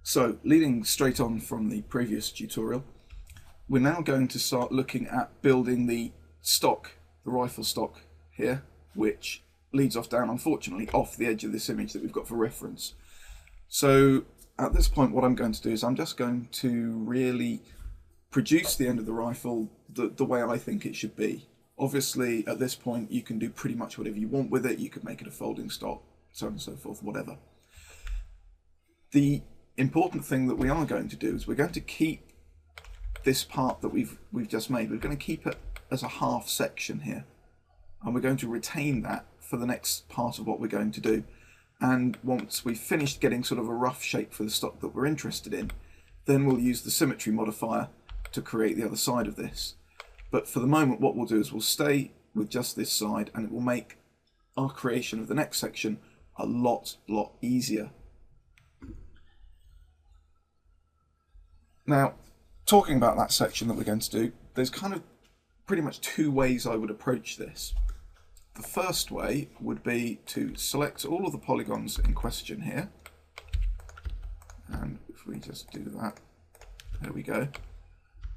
So, leading straight on from the previous tutorial, we're now going to start looking at building the stock, the rifle stock here, which leads off down, unfortunately, off the edge of this image that we've got for reference. So, at this point, what I'm going to do is I'm just going to really produce the end of the rifle the way I think it should be. Obviously, at this point, you can do pretty much whatever you want with it. You could make it a folding stock, so on and so forth, whatever. The important thing that we are going to do is we're going to keep this part that we've just made. We're going to keep it as a half section here, and we're going to retain that for the next part of what we're going to do. And once we've finished getting sort of a rough shape for the stock that we're interested in, then we'll use the symmetry modifier to create the other side of this. But for the moment, what we'll do is we'll stay with just this side, and it will make our creation of the next section a lot easier. Now, talking about that section that we're going to do, there's kind of pretty much two ways I would approach this. The first way would be to select all of the polygons in question here. And if we just do that, there we go.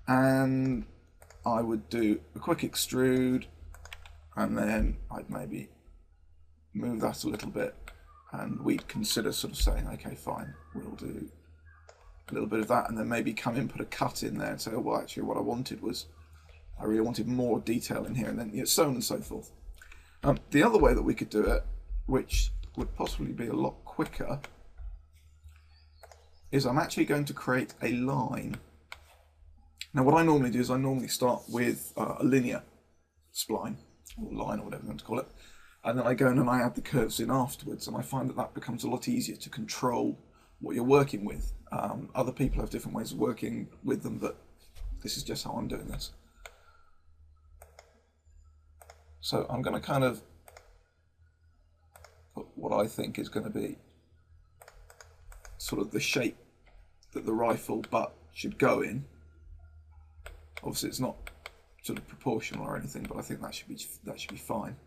And I would do a quick extrude, and then I'd maybe move that a little bit, and we'd consider sort of saying, okay, fine, we'll do a little bit of that, and then maybe come in, put a cut in there and say, oh, well, actually what I wanted was, I really wanted more detail in here, and then so on and so forth. The other way that we could do it, which would possibly be a lot quicker, is I'm actually going to create a line. Now what I normally do is I normally start with a linear spline, or line, or whatever you want to call it, and then I go in and I add the curves in afterwards, and I find that that becomes a lot easier to control what you're working with. Other people have different ways of working with them, but this is just how I'm doing this. So I'm going to kind of put what I think is going to be sort of the shape that the rifle butt should go in. Obviously it's not sort of proportional or anything, but I think that should be fine.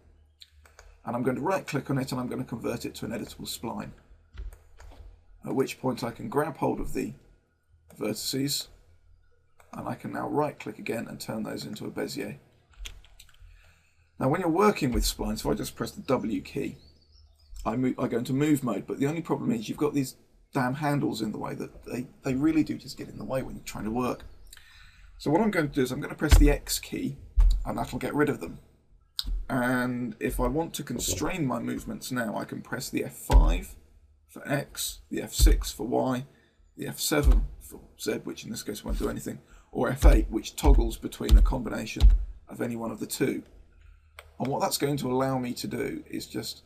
And I'm going to right click on it, and I'm going to convert it to an editable spline. At which point I can grab hold of the vertices, and I can now right click again and turn those into a Bezier. Now when you're working with splines, if I just press the W key, I go into move mode, but the only problem is you've got these damn handles in the way that they really do just get in the way when you're trying to work. So what I'm going to do is I'm going to press the X key, and that'll get rid of them. And if I want to constrain my movements now, I can press the F5 for X, the F6 for Y, the F7 for Z, which in this case won't do anything, or F8, which toggles between a combination of any one of the two. And what that's going to allow me to do is just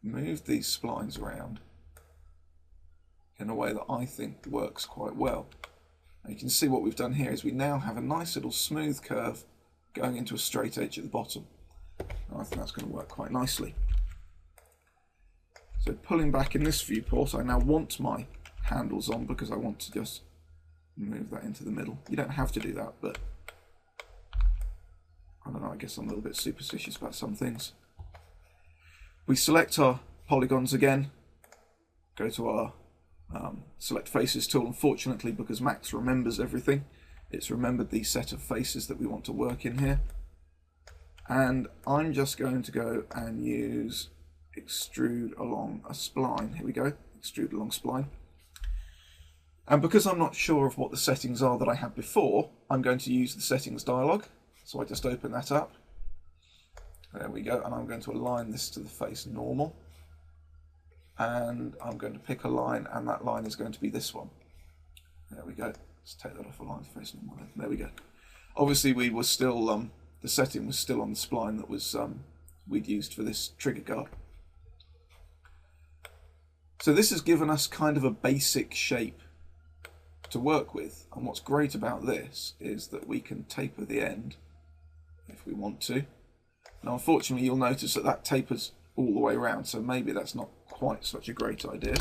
move these splines around in a way that I think works quite well. And you can see what we've done here is we now have a nice little smooth curve going into a straight edge at the bottom. And I think that's going to work quite nicely. So pulling back in this viewport, I now want my handles on because I want to just move that into the middle. You don't have to do that, but I don't know, I guess I'm a little bit superstitious about some things. We select our polygons again, go to our select faces tool. Unfortunately, because Max remembers everything, it's remembered the set of faces that we want to work in here. And I'm just going to go and use extrude along a spline. Here we go, extrude along spline. And because I'm not sure of what the settings are that I had before, I'm going to use the settings dialog. So I just open that up. There we go, and I'm going to align this to the face normal. And I'm going to pick a line, and that line is going to be this one. There we go. Let's take that off, align to face normal. There we go. Obviously we were still, the setting was still on the spline that was we'd used for this trigger guard. So this has given us kind of a basic shape to work with, and what's great about this is that we can taper the end if we want to. Now unfortunately you'll notice that that tapers all the way around, so maybe that's not quite such a great idea.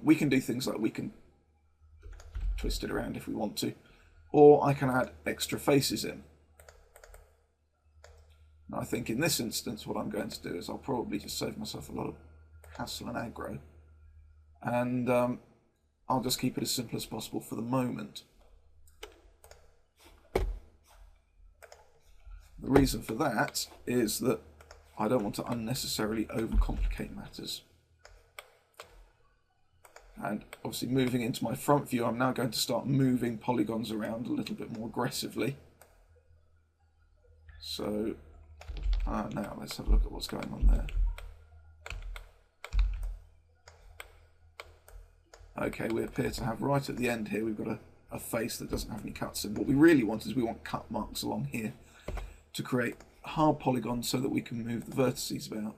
We can do things like we can twist it around if we want to, or I can add extra faces in. And I think in this instance what I'm going to do is I'll probably just save myself a lot of hassle and aggro, and I'll just keep it as simple as possible for the moment. The reason for that is that I don't want to unnecessarily overcomplicate matters. And obviously moving into my front view, I'm now going to start moving polygons around a little bit more aggressively. So now let's have a look at what's going on there. Okay, we appear to have right at the end here, we've got a face that doesn't have any cuts in. What we really want is we want cut marks along here to create hard polygons so that we can move the vertices about.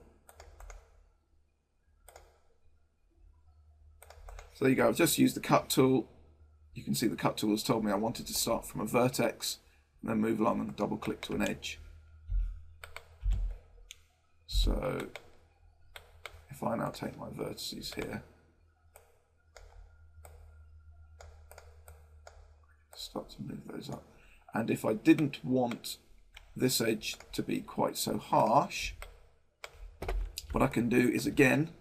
So there you go, I've just used the cut tool. You can see the cut tool has told me I wanted to start from a vertex and then move along and double click to an edge. So if I now take my vertices here, start to move those up. And if I didn't want this edge to be quite so harsh, what I can do is again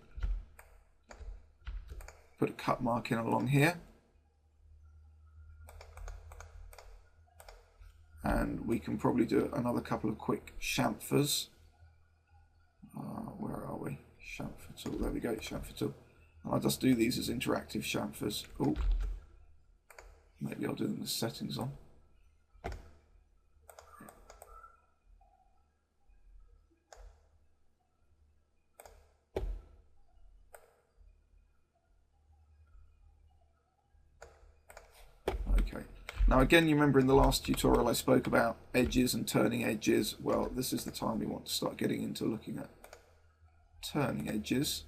put a cut mark in along here, and we can probably do another couple of quick chamfers. Where are we? Chamfer tool, there we go, chamfer tool. And I'll just do these as interactive chamfers. Oh, maybe I'll do them with settings on. Okay. Now again, you remember in the last tutorial I spoke about edges and turning edges. Well, this is the time we want to start getting into looking at turning edges.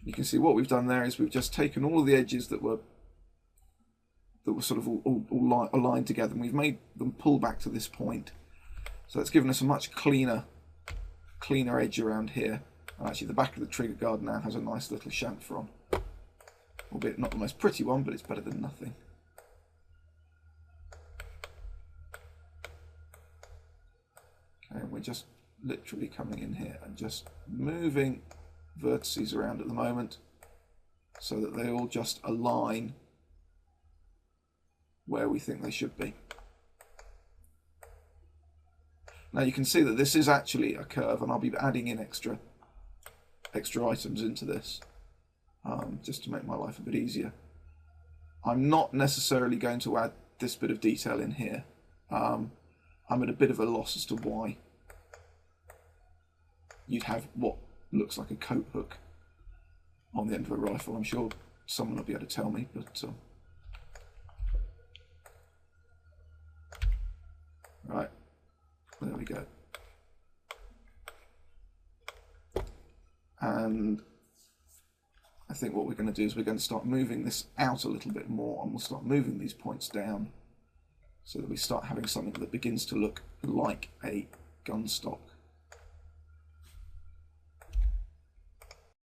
You can see what we've done there is we've just taken all of the edges that were sort of all aligned together, and we've made them pull back to this point. So that's given us a much cleaner edge around here. And actually the back of the trigger guard now has a nice little chamfer on. Albeit not the most pretty one, but it's better than nothing. Okay, and we're just literally coming in here and just moving vertices around at the moment so that they all just align where we think they should be. Now you can see that this is actually a curve, and I'll be adding in extra items into this just to make my life a bit easier. I'm not necessarily going to add this bit of detail in here. I'm at a bit of a loss as to why you'd have what looks like a coat hook on the end of a rifle. I'm sure someone will be able to tell me, but right, there we go. And I think what we're going to do is we're going to start moving this out a little bit more, and we'll start moving these points down so that we start having something that begins to look like a gun stock.